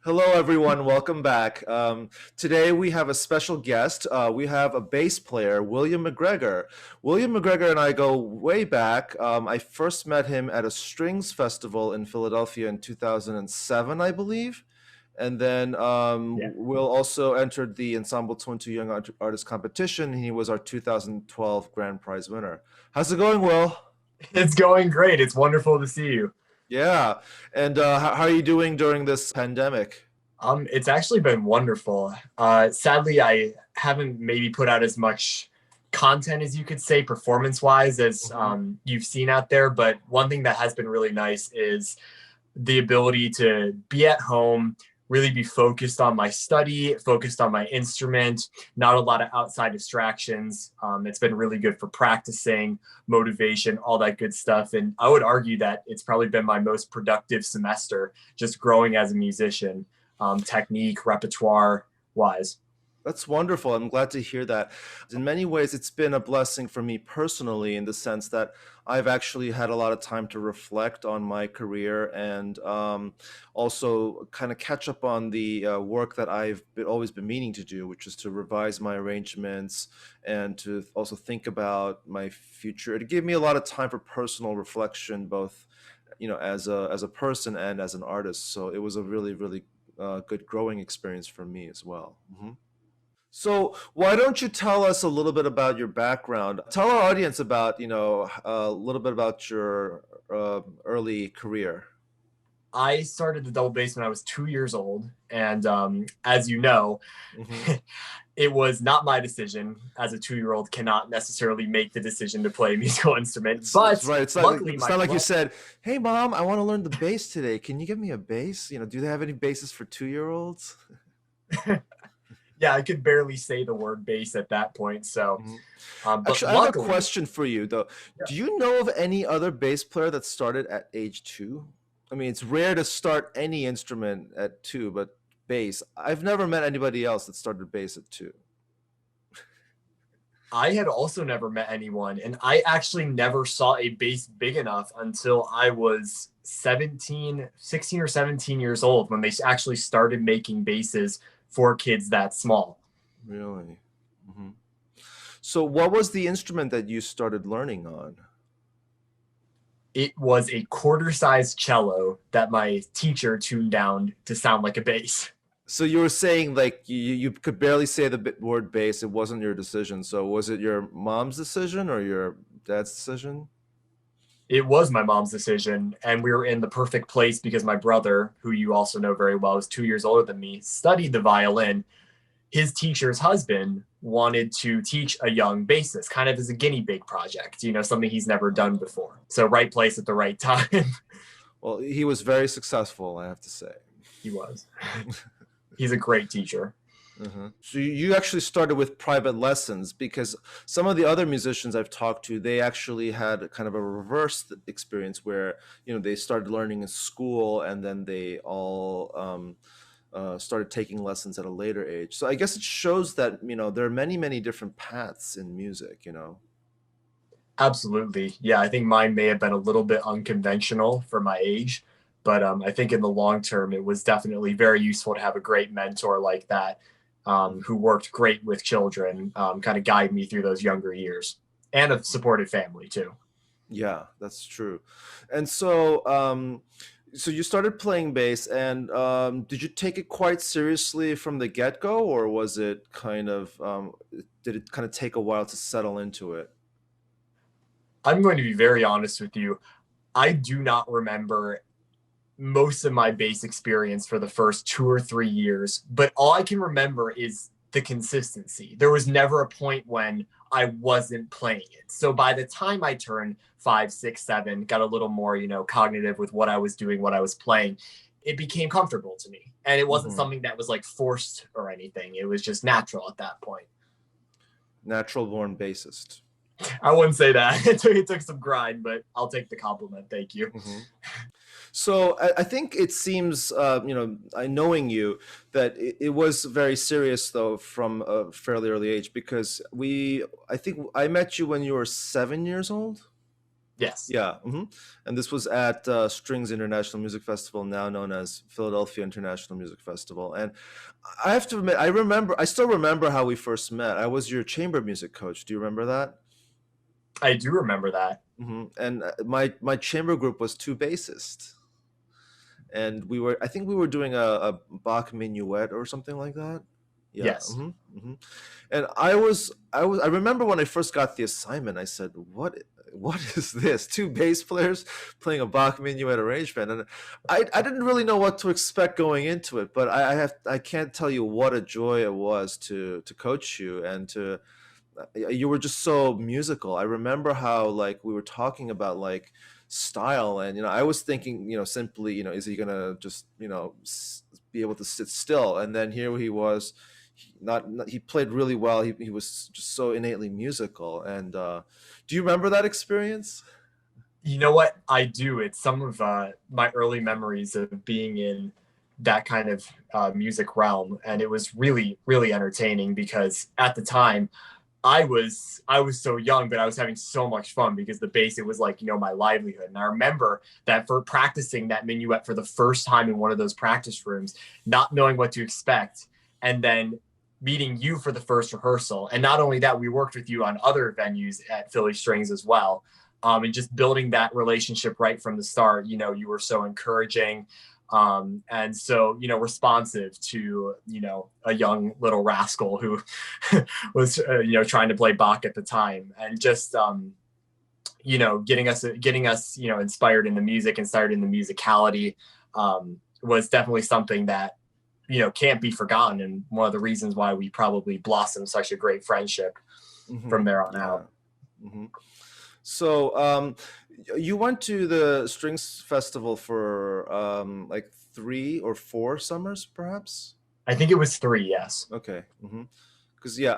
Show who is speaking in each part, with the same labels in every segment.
Speaker 1: Hello, everyone. Welcome back. Today we have a special guest. We have a bass player, William McGregor. William McGregor and I go way back. I first met him at a strings festival in Philadelphia in 2007, I believe. And then
Speaker 2: Yeah,
Speaker 1: Will also entered the Ensemble 22 Young Artist competition. He was our 2012 grand prize winner. How's it going, Will?
Speaker 2: it's going great. It's wonderful to see you.
Speaker 1: Yeah. And how are you doing during this pandemic?
Speaker 2: It's actually been wonderful. Sadly, I haven't maybe put out as much content as you could say performance-wise as
Speaker 1: Mhm.
Speaker 2: you've seen out there. But one thing that has been really nice is the ability to be at home, really be focused on my study, focused on my instrument, not a lot of outside distractions. It's been really good for practicing, motivation, all that good stuff. And I would argue that it's probably been my most productive semester just growing as a musician, technique, repertoire wise.
Speaker 1: That's wonderful. I'm glad to hear that. In many ways, it's been a blessing for me personally in the sense that I've actually had a lot of time to reflect on my career and also kind of catch up on the work that always been meaning to do, which is to revise my arrangements and to also think about my future. It gave me a lot of time for personal reflection, both as a person and as an artist. So it was a really good growing experience for me as well. So why don't you tell us a little bit about your background? Tell our audience about, a little bit about your early career.
Speaker 2: I started the double bass when I was 2 years old. And as you know,
Speaker 1: Hmm.
Speaker 2: it was not my decision, as a 2 year old cannot necessarily make the decision to play a musical instrument.
Speaker 1: It's
Speaker 2: But
Speaker 1: right.
Speaker 2: luckily,
Speaker 1: It's
Speaker 2: my
Speaker 1: not like you
Speaker 2: brother,
Speaker 1: said, "Hey, mom, I want to learn the bass today. Can you give me a bass?" Do they have any basses for 2-year-olds?
Speaker 2: yeah, I could barely say the word bass at that point. So,
Speaker 1: Mhm.
Speaker 2: but
Speaker 1: Actually, I have a
Speaker 2: luckily,
Speaker 1: question for you, though. Do you know of any other bass player that started at age 2? I mean, it's rare to start any instrument at 2, but bass. I've never met anybody else that started bass at 2.
Speaker 2: I had also never met anyone, and I actually never saw a bass big enough until I was 17, 16 or 17 years old when they actually started making basses for kids that small.
Speaker 1: Really? Hmm. So, what was the instrument that you started learning on?
Speaker 2: It was a quarter sized cello that my teacher tuned down to sound like a bass.
Speaker 1: So you were saying like you could barely say the word bass. It wasn't your decision. So was it your mom's decision or your dad's decision?
Speaker 2: It was my mom's decision, and we were in the perfect place because my brother, who you also know very well, is 2 years older than me, studied the violin. His teacher's husband wanted to teach a young bassist, kind of as a guinea pig project, something he's never done before. So, right place at the right time.
Speaker 1: Well, he was very successful, I have to say.
Speaker 2: He was. He's a great teacher.
Speaker 1: So you actually started with private lessons because some of the other musicians I've talked to, they actually had kind of a reverse experience where, they started learning in school and then they all started taking lessons at a later age. So I guess it shows that, there are many different paths in music.
Speaker 2: Absolutely. Yeah, I think mine may have been a little bit unconventional for my age, but I think in the long term, it was definitely very useful to have a great mentor like that who worked great with children, kind of guide me through those younger years, and a supportive family too.
Speaker 1: Yeah, that's true. And so you started playing bass, and did you take it quite seriously from the get-go, or was it did it kind of take a while to settle into it?
Speaker 2: I'm going to be very honest with you. I do not remember most of my bass experience for the first 2 or 3 years, but all I can remember is the consistency. There was never a point when I wasn't playing it. So by the time I turned 5, 6, 7, got a little more, cognitive with what I was doing, what I was playing, it became comfortable to me. And it wasn't
Speaker 1: Hmm.
Speaker 2: something that was like forced or anything. It was just natural at that point.
Speaker 1: Natural born bassist.
Speaker 2: I wouldn't say that. It took some grind, but I'll take the compliment. Thank you.
Speaker 1: Hmm. So I think it seems, I knowing you, that it was very serious though from a fairly early age because I think I met you when you were 7 years old.
Speaker 2: Yes.
Speaker 1: Yeah. And this was at Strings International Music Festival, now known as Philadelphia International Music Festival. And I have to admit, I still remember how we first met. I was your chamber music coach. Do you remember that?
Speaker 2: I do remember that.
Speaker 1: And my chamber group was two bassists, and I think we were doing a Bach minuet or something like that. Yeah.
Speaker 2: Yes.
Speaker 1: And I remember when I first got the assignment, I said, what is this? Two bass players playing a Bach minuet arrangement. And I didn't really know what to expect going into it, but I can't tell you what a joy it was to coach you, and to you were just so musical. I remember how, like, we were talking about, like, style, and I was thinking, simply, is he gonna just be able to sit still? And then here he was, he played really well. He was just so innately musical. And do you remember that experience?
Speaker 2: You know what? I do. It's some of my early memories of being in that kind of music realm, and it was really, really entertaining because at the time I was so young, but I was having so much fun because the bass, it was like, my livelihood. And I remember that for practicing that minuet for the first time in one of those practice rooms, not knowing what to expect, and then meeting you for the first rehearsal. And not only that, we worked with you on other venues at Philly Strings as well. And just building that relationship right from the start. You were so encouraging, and so responsive to a young little rascal who was trying to play Bach at the time, and just getting us inspired in the music and started in the musicality, was definitely something that can't be forgotten, and one of the reasons why we probably blossomed such a great friendship from there on
Speaker 1: Yeah.
Speaker 2: out.
Speaker 1: So, you went to the Strings Festival for like 3 or 4 summers, perhaps?
Speaker 2: I think it was 3, yes.
Speaker 1: Okay. Because yeah,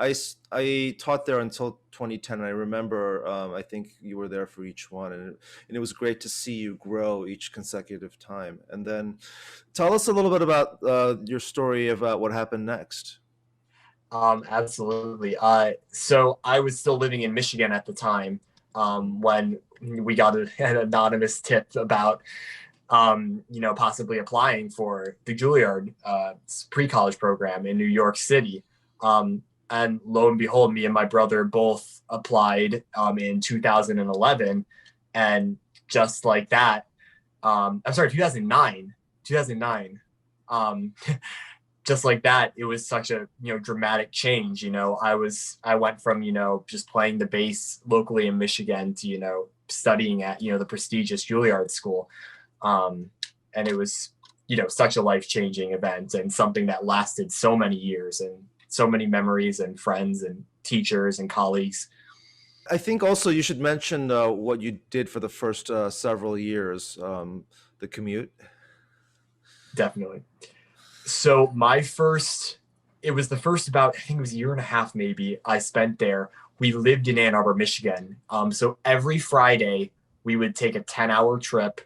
Speaker 1: I taught there until 2010. And I remember, I think you were there for each one, and it was great to see you grow each consecutive time. And then, tell us a little bit about your story about what happened next.
Speaker 2: Absolutely. So I was still living in Michigan at the time, when we got an anonymous tip about, possibly applying for the Juilliard pre-college program in New York City. And lo and behold, me and my brother both applied in 2011, and just like that, I'm sorry, 2009. Um, just like that, it was such a dramatic change. I went from just playing the bass locally in Michigan to studying at the prestigious Juilliard school, and it was such a life-changing event, and something that lasted so many years, and so many memories and friends and teachers and colleagues.
Speaker 1: I think also you should mention what you did for the first several years, the commute.
Speaker 2: Definitely. So it was the first, about, I think it was a year and a half maybe, I spent there. We lived in Ann Arbor, Michigan. So every Friday we would take a 10-hour trip,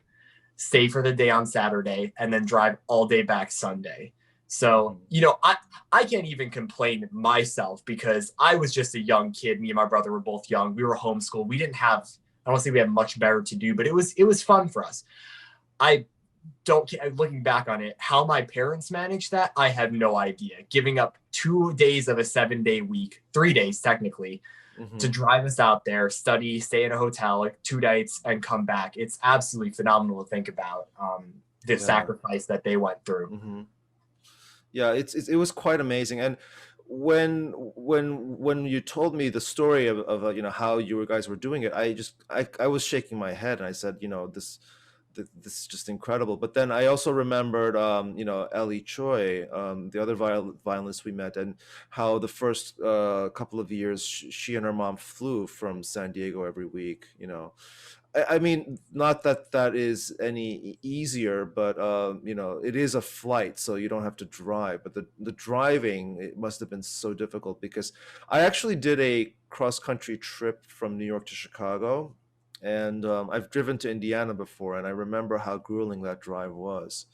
Speaker 2: stay for the day on Saturday, and then drive all day back Sunday. So, I can't even complain myself because I was just a young kid. Me and my brother were both young. We were homeschooled. We didn't have, I don't think we had much better to do, but it was fun for us. I don't, looking back on it, how my parents managed that, I have no idea. Giving up 2 days of a 7-day week, 3 days technically, to drive us out there, study, stay in a hotel, like 2 nights, and come back. It's absolutely phenomenal to think about, the
Speaker 1: Yeah.
Speaker 2: sacrifice that they went through.
Speaker 1: Yeah, it was quite amazing. And when you told me the story of how you guys were doing it, I was shaking my head, and I said, this is just incredible. But then I also remembered, Ellie Choi, the other violinist we met, and how the first couple of years she and her mom flew from San Diego every week. I mean, not that that is any easier, but it is a flight, so you don't have to drive. But the driving, it must have been so difficult, because I actually did a cross country trip from New York to Chicago, and I've driven to Indiana before, and I remember how grueling that drive was.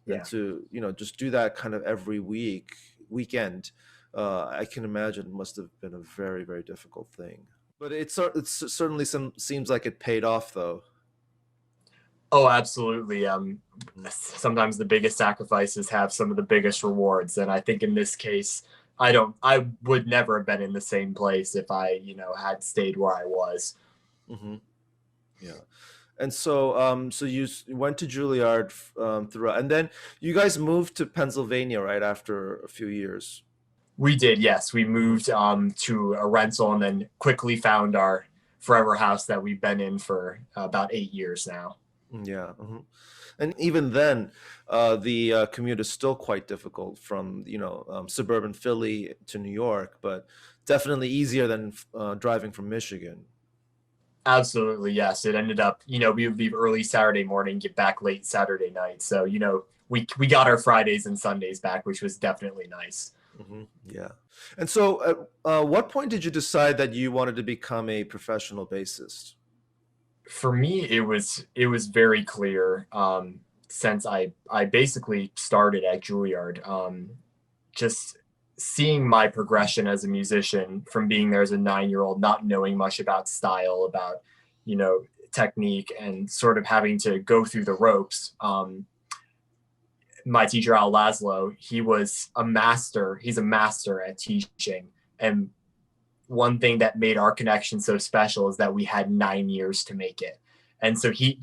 Speaker 1: And
Speaker 2: Yeah.
Speaker 1: to just do that kind of every weekend, I can imagine must have been a very, very difficult thing. But certainly seems like it paid off though.
Speaker 2: Oh, absolutely. Sometimes the biggest sacrifices have some of the biggest rewards. And I think in this case, I would never have been in the same place if I, had stayed where I was.
Speaker 1: Hmm. Yeah. And so, so you went to Juilliard throughout, and then you guys moved to Pennsylvania right after a few years.
Speaker 2: We did, yes. We
Speaker 1: Hmm.
Speaker 2: moved to a rental and then quickly found our forever house that we've been in for about 8 years now.
Speaker 1: Yeah. Hmm. And even then, the commute is still quite difficult from suburban Philly to New York, but definitely easier than driving from Michigan.
Speaker 2: Absolutely, yes. It ended up, we would leave early Saturday morning, get back late Saturday night. So, we got our Fridays and Sundays back, which was definitely nice.
Speaker 1: Hmm. Yeah. And so, at what point did you decide that you wanted to become a professional bassist?
Speaker 2: For me, it was very clear since I basically started at Juilliard. Just seeing my progression as a musician from being there as a 9-year old, not knowing much about style, about you know technique, and sort of having to go through the ropes. My teacher Al Laszlo, he's a master at teaching, and one thing that made our connection so special is that we had 9 years to make it. And so he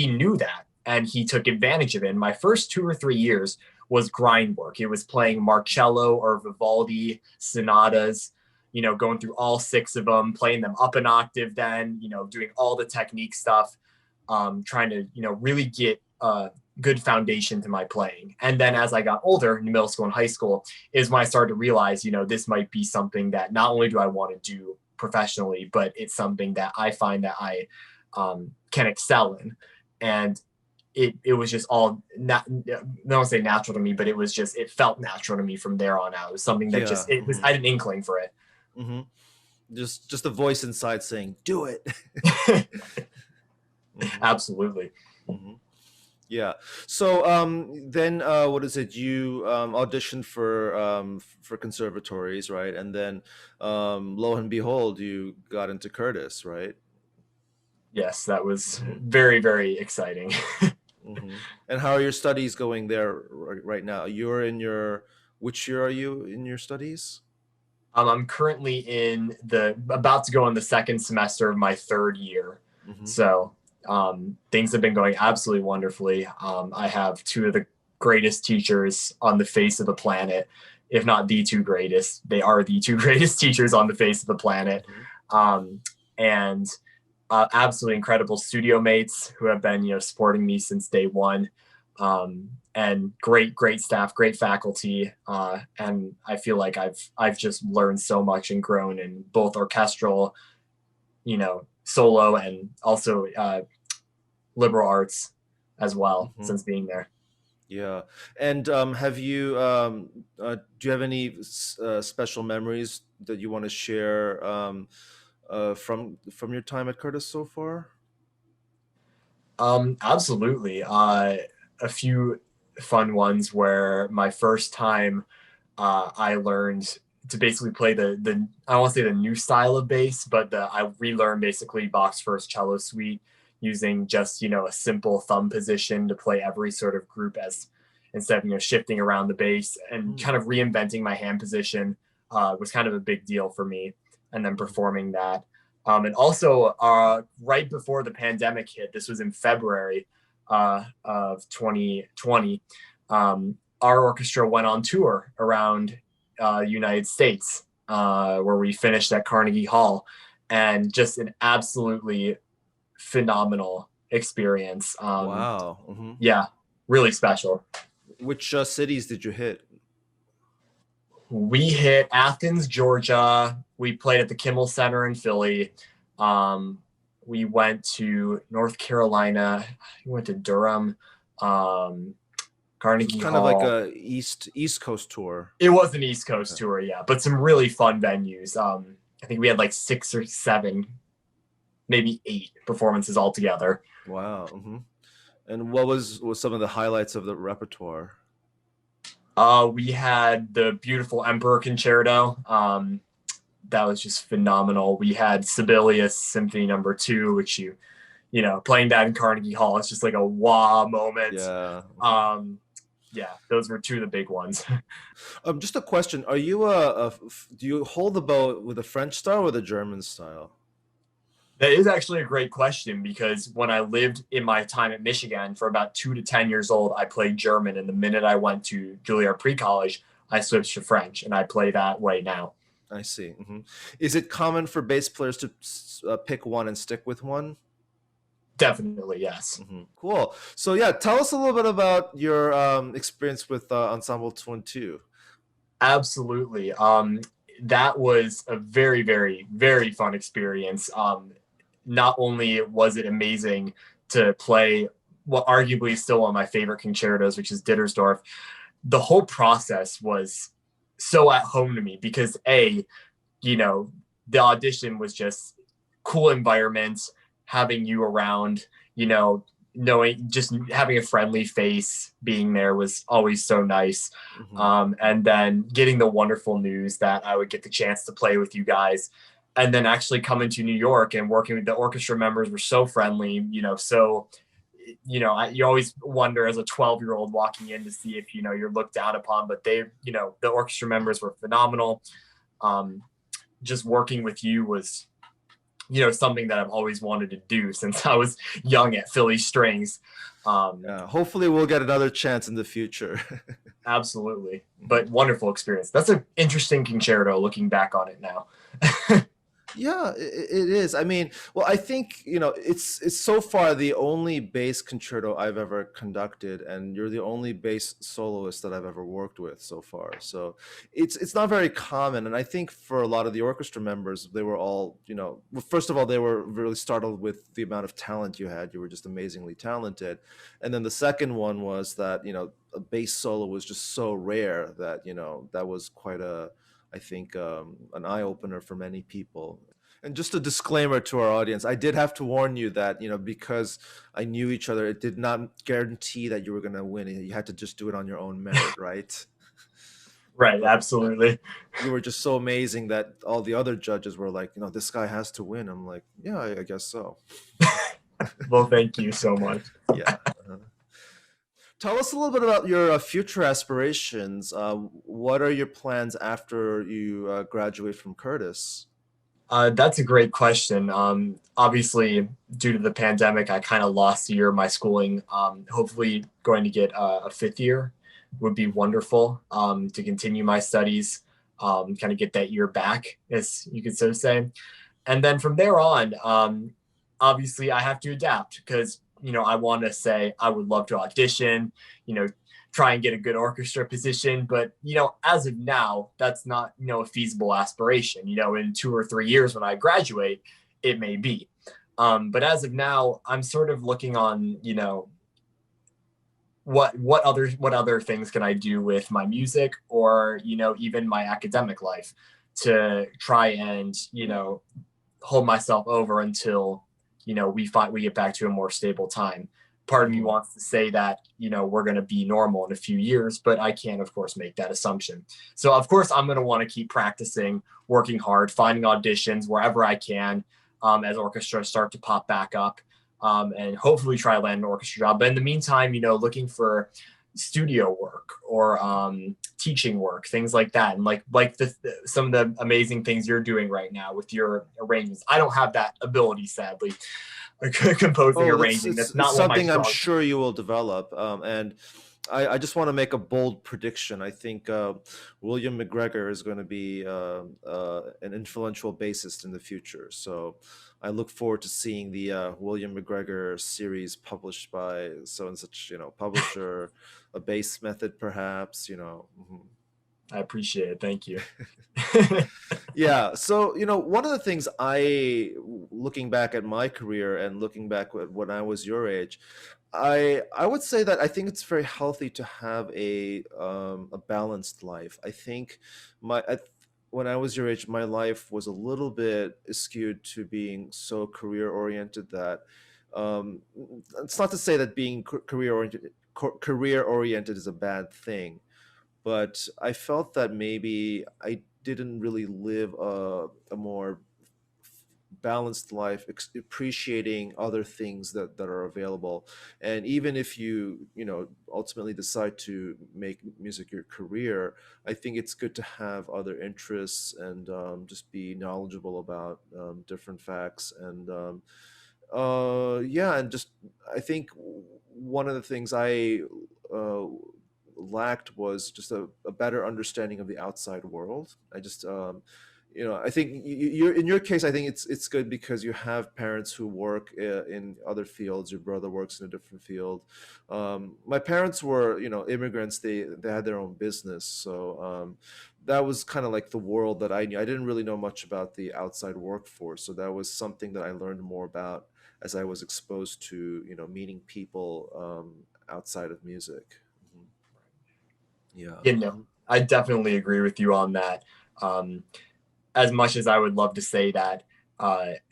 Speaker 2: knew that and he took advantage of it. And my first 2 or 3 years was grind work. It was playing Marcello or Vivaldi sonatas, going through all six of them, playing them up an octave, then, doing all the technique stuff, trying to, really get good foundation to my playing. And then as I got older in middle school and high school is when I started to realize, this might be something that not only do I want to do professionally, but it's something that I find that I can excel in. And it was just all not, I don't say natural to me, but it felt natural to me from there on out. It was something that
Speaker 1: Yeah.
Speaker 2: I had an inkling for
Speaker 1: Hmm. Just a voice inside saying, "Do it."
Speaker 2: it.
Speaker 1: Hmm.
Speaker 2: Absolutely.
Speaker 1: Hmm. Yeah. So then what is it? You auditioned for conservatories, right? And then lo and behold, you got into Curtis, right?
Speaker 2: Yes, that was
Speaker 1: Hmm.
Speaker 2: very, very exciting.
Speaker 1: Hmm. And how are your studies going there right now? You're in your which year are you in your studies?
Speaker 2: I'm currently about to go in the second semester of my third year.
Speaker 1: Hmm.
Speaker 2: So things have been going absolutely wonderfully. I have two of the greatest teachers on the face of the planet, if not the two greatest. They are the two greatest teachers on the face of the planet.
Speaker 1: Hmm.
Speaker 2: And absolutely incredible studio mates who have been, supporting me since day one. And great staff, great faculty, and I feel like I've just learned so much and grown in both orchestral, solo, and also liberal arts as well
Speaker 1: Hmm.
Speaker 2: since being there.
Speaker 1: Yeah. And do you have any special memories that you want to share from your time at Curtis so far?
Speaker 2: Absolutely. A few fun ones where my first time I learned to basically play the I don't want to say the new style of bass, but I relearned basically Bach's First Cello Suite using just a simple thumb position to play every sort of group as instead of shifting around the bass, and
Speaker 1: Hmm.
Speaker 2: kind of reinventing my hand position was kind of a big deal for me. And then
Speaker 1: Hmm.
Speaker 2: performing that. And also, right before the pandemic hit, this was in February of 2020, our orchestra went on tour around United States, where we finished at Carnegie Hall, and just an absolutely phenomenal experience.
Speaker 1: Wow. Hmm.
Speaker 2: Yeah, really special.
Speaker 1: Which cities did you hit?
Speaker 2: We hit Athens, Georgia. We played at the Kimmel Center in Philly. Um, we went to North Carolina. We went to Durham, um,
Speaker 1: So it's
Speaker 2: Carnegie
Speaker 1: kind of like
Speaker 2: Hall.
Speaker 1: a East Coast tour.
Speaker 2: It was an East Coast
Speaker 1: Okay.
Speaker 2: tour, yeah, but some really fun venues. I think we had like 6 or 7, maybe 8 performances altogether.
Speaker 1: Wow. Hmm. And what was some of the highlights of the repertoire?
Speaker 2: We had the beautiful Emperor Concerto. that was just phenomenal. We had Sibelius Symphony Number 2, which playing that in Carnegie Hall, it's just like a wow moment.
Speaker 1: Yeah.
Speaker 2: Yeah, those were two of the big ones.
Speaker 1: Just a question: Are you do you hold the bow with a French style or the German style?
Speaker 2: That is actually a great question because when I lived in my time at Michigan for about 2 to 10 years old, I played German. And the minute I went to Juilliard Pre-College, I switched to French and I play that way now.
Speaker 1: I see. Is it common for bass players to pick one and stick with one?
Speaker 2: Definitely, yes.
Speaker 1: Cool. So yeah, tell us a little bit about your experience with Ensemble 2 and 2.
Speaker 2: Absolutely. That was a very, very, very fun experience. Not only was it amazing to play what arguably is still one of my favorite concertos, which is Dittersdorf, the whole process was so at home to me because you know, the audition was just cool environment, having you around, knowing just having a friendly face being there was always so nice. And then getting the wonderful news that I would get the chance to play with you guys. And then actually coming to New York and working with the orchestra members were so friendly, you always wonder as a 12-year-old walking in to see if, you're looked down upon, but the orchestra members were phenomenal. Just working with you was, something that I've always wanted to do since I was young at Philly Strings.
Speaker 1: Yeah, hopefully we'll get another chance in the future.
Speaker 2: Absolutely. But wonderful experience. That's an interesting concerto looking back on it now.
Speaker 1: Yeah, it is. I mean, well, I think, it's so far the only bass concerto I've ever conducted, and you're the only bass soloist that I've ever worked with so far. So it's not very common. And I think for a lot of the orchestra members, they were all, well, first of all, they were really startled with the amount of talent you had. You were just amazingly talented. And then the second one was that, a bass solo was just so rare that, that was quite I think, an eye opener for many people. And just a disclaimer to our audience, I did have to warn you that, because I knew each other, it did not guarantee that you were going to win. You had to just do it on your own merit, right?
Speaker 2: Right,
Speaker 1: But
Speaker 2: absolutely.
Speaker 1: you were just so amazing that all the other judges were like, this guy has to win. I'm like, yeah, I guess so.
Speaker 2: Well, thank you so much.
Speaker 1: Yeah. Tell us a little bit about your future aspirations. What are your plans after you graduate from Curtis?
Speaker 2: That's a great question. Obviously, due to the pandemic, I kind of lost a year of my schooling. Hopefully, going to get a fifth year would be wonderful to continue my studies, kind of get that year back, as you could so say. And then from there on, obviously, I have to adapt because, I want to say I would love to audition, try and get a good orchestra position. But, as of now, that's not, a feasible aspiration. In 2 or 3 years when I graduate, it may be. But as of now, I'm sort of looking on, what other things can I do with my music or, even my academic life to try and, hold myself over until, we get back to a more stable time. Part of me wants to say that, we're going to be normal in a few years, but I can't, of course, make that assumption. So, of course, I'm going to want to keep practicing, working hard, finding auditions wherever I can as orchestras start to pop back up and hopefully try to land an orchestra job. But in the meantime, looking for studio work or teaching work, things like that. And like some of the amazing things you're doing right now with your arrangements. I don't have that ability, sadly. Composing, arranging. That's not
Speaker 1: something I'm sure you will develop. And I just want to make a bold prediction. I think William McGregor is going to be an influential bassist in the future. So I look forward to seeing the William McGregor series published by so and such, publisher, a bass method, perhaps.
Speaker 2: I appreciate it. Thank you.
Speaker 1: Yeah. So, one of the things looking back at my career and looking back at when I was your age, I would say that I think it's very healthy to have a balanced life. I think when I was your age, my life was a little bit skewed to being so career oriented that it's not to say that being career oriented is a bad thing, but I felt that maybe I didn't really live a more balanced life, appreciating other things that are available. And even if you know, ultimately decide to make music your career, I think it's good to have other interests and just be knowledgeable about different facts. And yeah, and just I think one of the things I uh, lacked was just a better understanding of the outside world. I just you know, I think you're in your case, I think it's good because you have parents who work in other fields. Your brother works in a different field. My parents were, you know, immigrants. They had their own business, so that was kind of like the world that I knew. I didn't really know much about the outside workforce, so that was something that I learned more about as I was exposed to, you know, meeting people outside of music. Mhm. Yeah.
Speaker 2: You know, I definitely agree with you on that. Um, as much as I would love to say that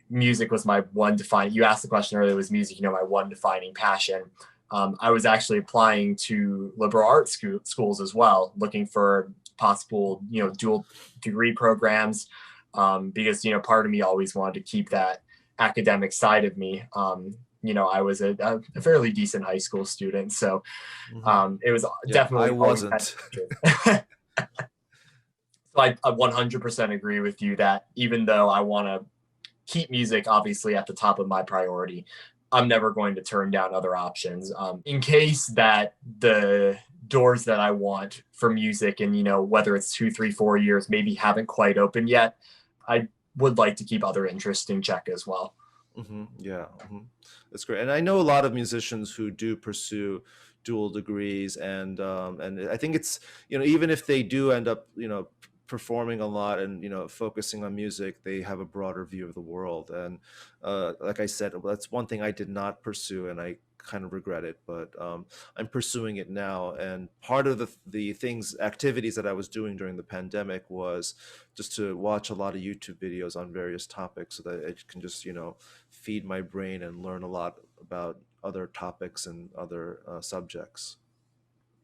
Speaker 2: music was my one defining, you asked the question earlier, was music, you know, my one defining passion. I was actually applying to liberal arts schools as well, looking for possible, you know, dual degree programs, because, you know, part of me always wanted to keep that academic side of me. You know, I was a fairly decent high school student, so
Speaker 1: Hmm.
Speaker 2: it was
Speaker 1: Yeah, I
Speaker 2: definitely always had
Speaker 1: wasn't.
Speaker 2: interest. So I 100% agree with you that even though I want to keep music obviously at the top of my priority, I'm never going to turn down other options. In case that the doors that I want for music, and, you know, whether it's 2, 3, 4 years, maybe haven't quite opened yet, I would like to keep other interests in check as well.
Speaker 1: Yeah, that's great. And I know a lot of musicians who do pursue dual degrees, and I think it's, you know, even if they do end up, you know, performing a lot and, you know, focusing on music, they have a broader view of the world. And like I said, well, that's one thing I did not pursue, and I kind of regret it, but I'm pursuing it now. And part of the things, activities that I was doing during the pandemic was just to watch a lot of YouTube videos on various topics so that I can just, you know, feed my brain and learn a lot about other topics and other subjects.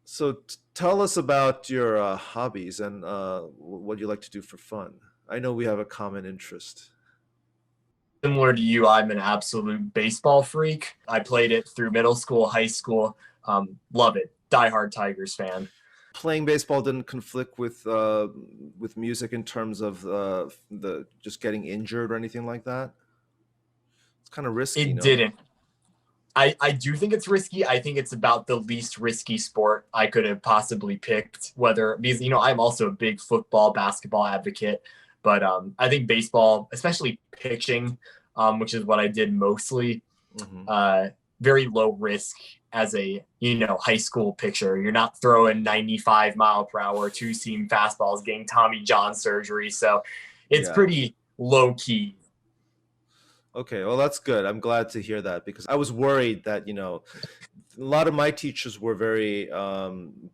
Speaker 1: So tell us about your hobbies and what you like to do for fun. I know we have a common interest.
Speaker 2: Similar to you, I'm an absolute baseball freak. I played it through middle school, high school. Love it. Diehard Tigers fan.
Speaker 1: Playing baseball didn't conflict with music in terms of the just getting injured or anything like that. It's kind of risky,
Speaker 2: It
Speaker 1: no?
Speaker 2: didn't. I do think it's risky. I think it's about the least risky sport I could have possibly picked. Whether, because, you know, I'm also a big football, basketball advocate, but I think baseball, especially pitching, which is what I did mostly,
Speaker 1: Hmm.
Speaker 2: uh, very low risk as a, you know, high school pitcher. You're not throwing 95 mile per hour two seam fastballs, getting Tommy John surgery, so it's
Speaker 1: Yeah.
Speaker 2: pretty low key.
Speaker 1: Okay, well, that's good. I'm glad to hear that because I was worried that, you know, a lot of my teachers were very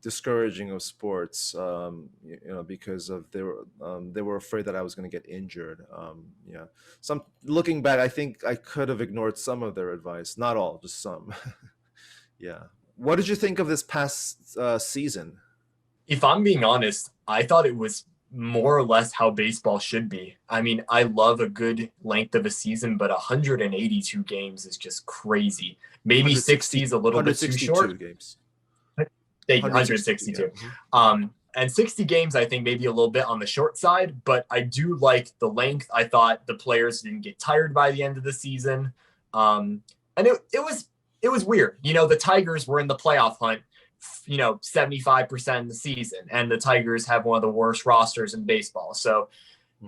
Speaker 1: discouraging of sports, you know, because of they were afraid that I was going to get injured. Yeah, some looking back, I think I could have ignored some of their advice, not all, just some. Yeah. What did you think of this past season?
Speaker 2: If I'm being honest, I thought it was more or less how baseball should be. I mean, I love a good length of a season, but 182 games is just crazy. Maybe 60 is a little bit too
Speaker 1: 162
Speaker 2: short.
Speaker 1: games.
Speaker 2: Thank you,
Speaker 1: 162. Yeah.
Speaker 2: 162. And 60 games, I think maybe a little bit on the short side, but I do like the length. I thought the players didn't get tired by the end of the season. And it was weird. You know, the Tigers were in the playoff hunt, you know, 75% of the season, and the Tigers have one of the worst rosters in baseball. So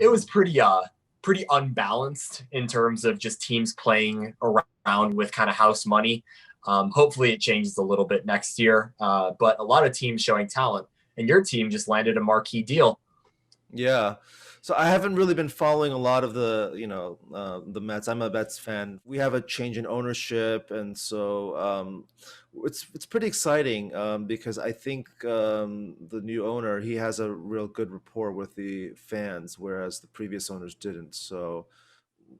Speaker 2: it was
Speaker 1: Mhm.
Speaker 2: pretty unbalanced in terms of just teams playing around with kind of house money. Hopefully it changes a little bit next year, but a lot of teams showing talent, and your team just landed a marquee deal.
Speaker 1: Yeah. So I haven't really been following a lot of the, you know, the Mets. I'm a Mets fan. We have a change in ownership, and so it's pretty exciting because I think the new owner, he has a real good rapport with the fans, whereas the previous owners didn't. So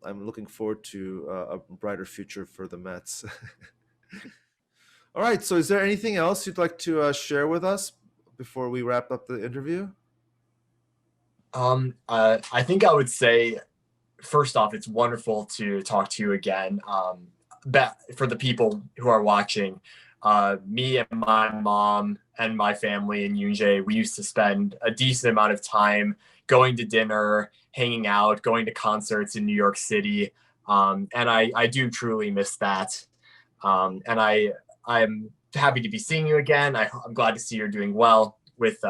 Speaker 1: I'm looking forward to a brighter future for the Mets. All right. So is there anything else you'd like to share with us before we wrap up the interview?
Speaker 2: I think I would say, first off, it's wonderful to talk to you again. But for the people who are watching, me and my mom and my family in Yoon Jae, we used to spend a decent amount of time going to dinner, hanging out, going to concerts in New York City. And I do truly miss that. And I'm happy to be seeing you again. I'm glad to see you're doing well with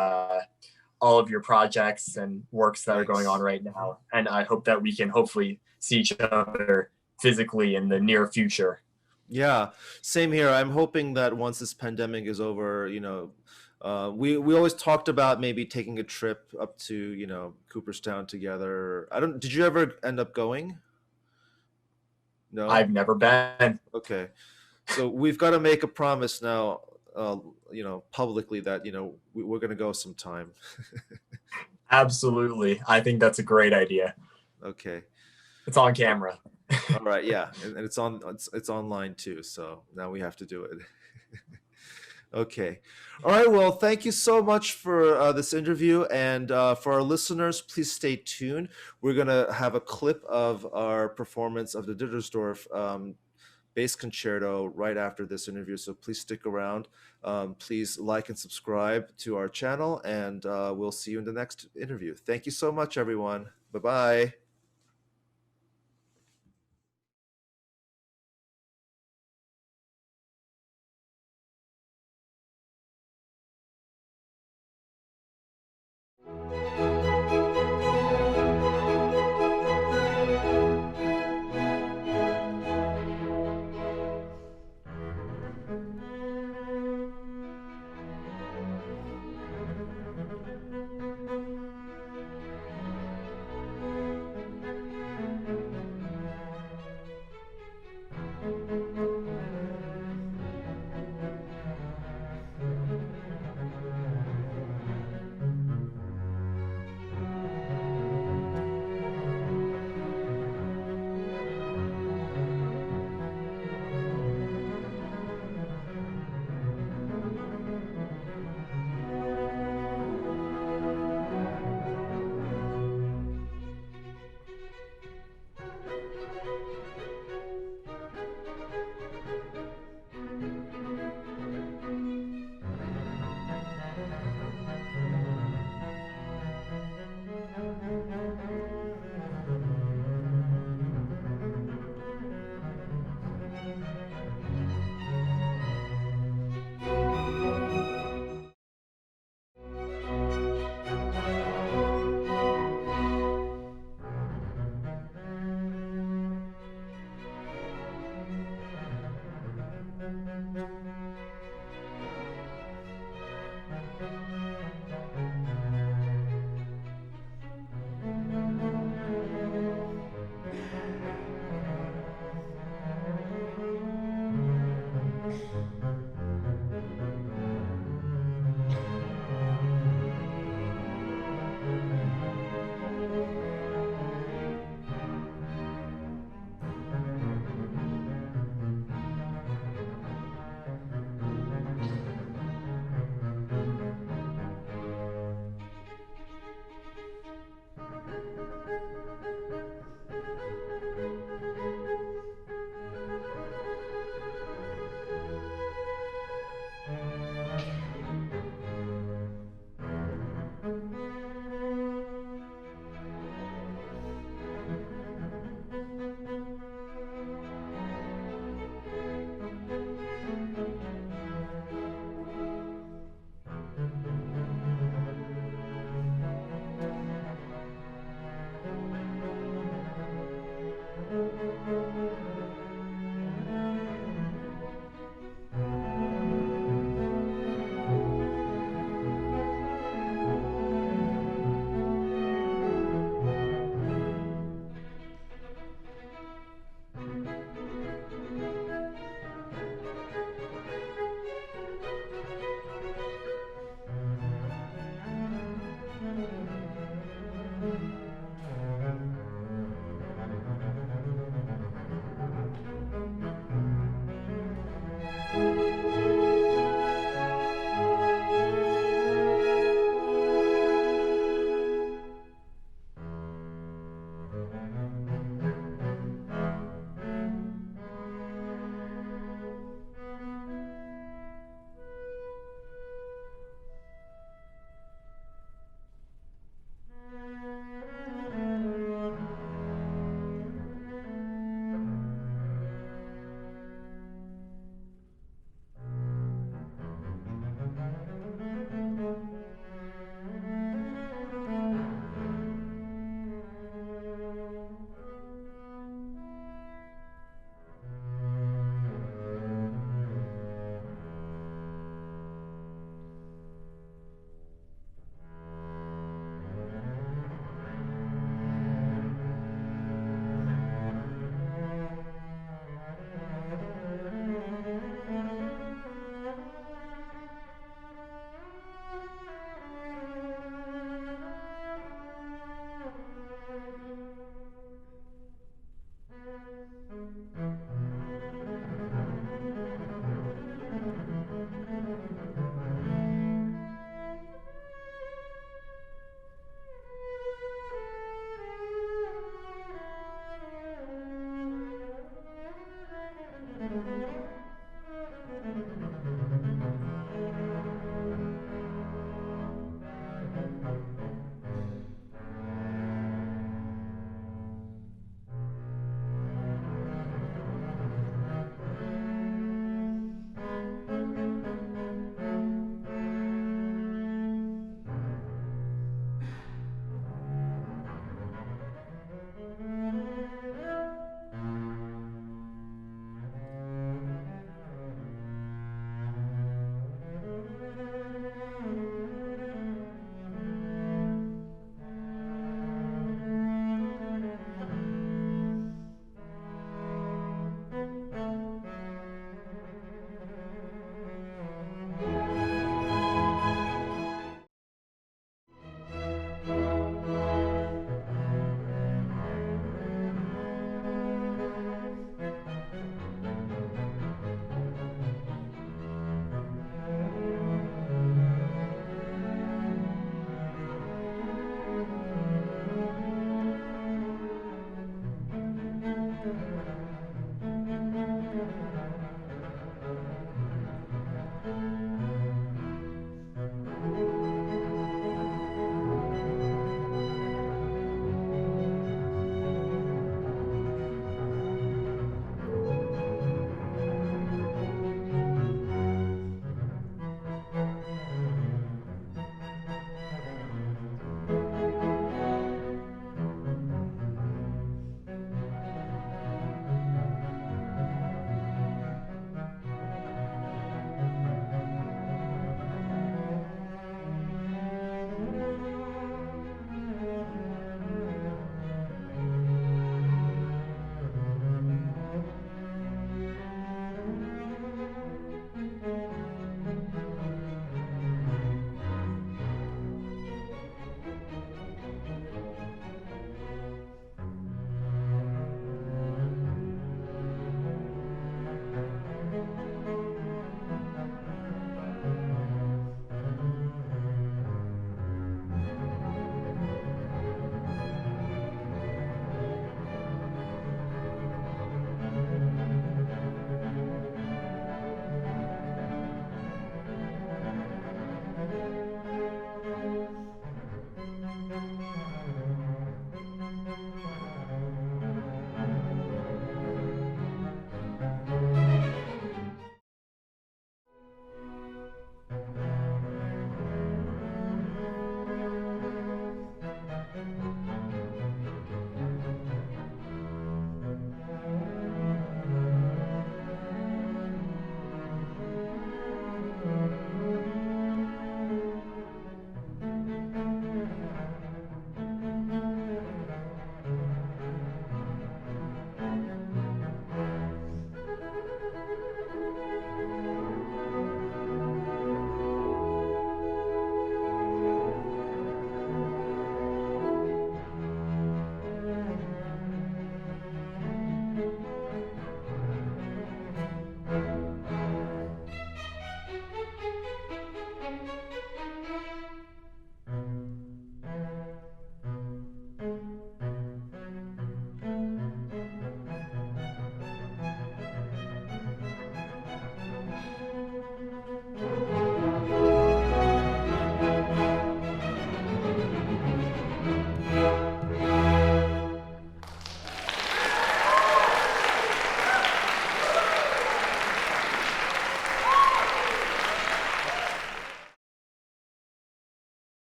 Speaker 2: all of your projects and works that are going on
Speaker 1: Thanks.
Speaker 2: right now. And I hope that we can hopefully see each other physically in the near future.
Speaker 1: Yeah, same here. I'm hoping that once this pandemic is over, we always talked about maybe taking a trip up to, Cooperstown together. I don't, did you ever end up going? No?
Speaker 2: I've never been.
Speaker 1: Okay. So we've got to make a promise now, publicly that, we're going to go sometime.
Speaker 2: Absolutely. I think that's a great idea.
Speaker 1: Okay.
Speaker 2: It's on camera.
Speaker 1: All right. Yeah. And it's online too. So now we have to do it. Okay. All right. Well, thank you so much for this interview. And for our listeners, please stay tuned. We're going to have a clip of our performance of the Dittersdorf Bass Concerto right after this interview. So please stick around. Please like and subscribe to our channel, and we'll see you in the next interview. Thank you so much, everyone. Bye bye.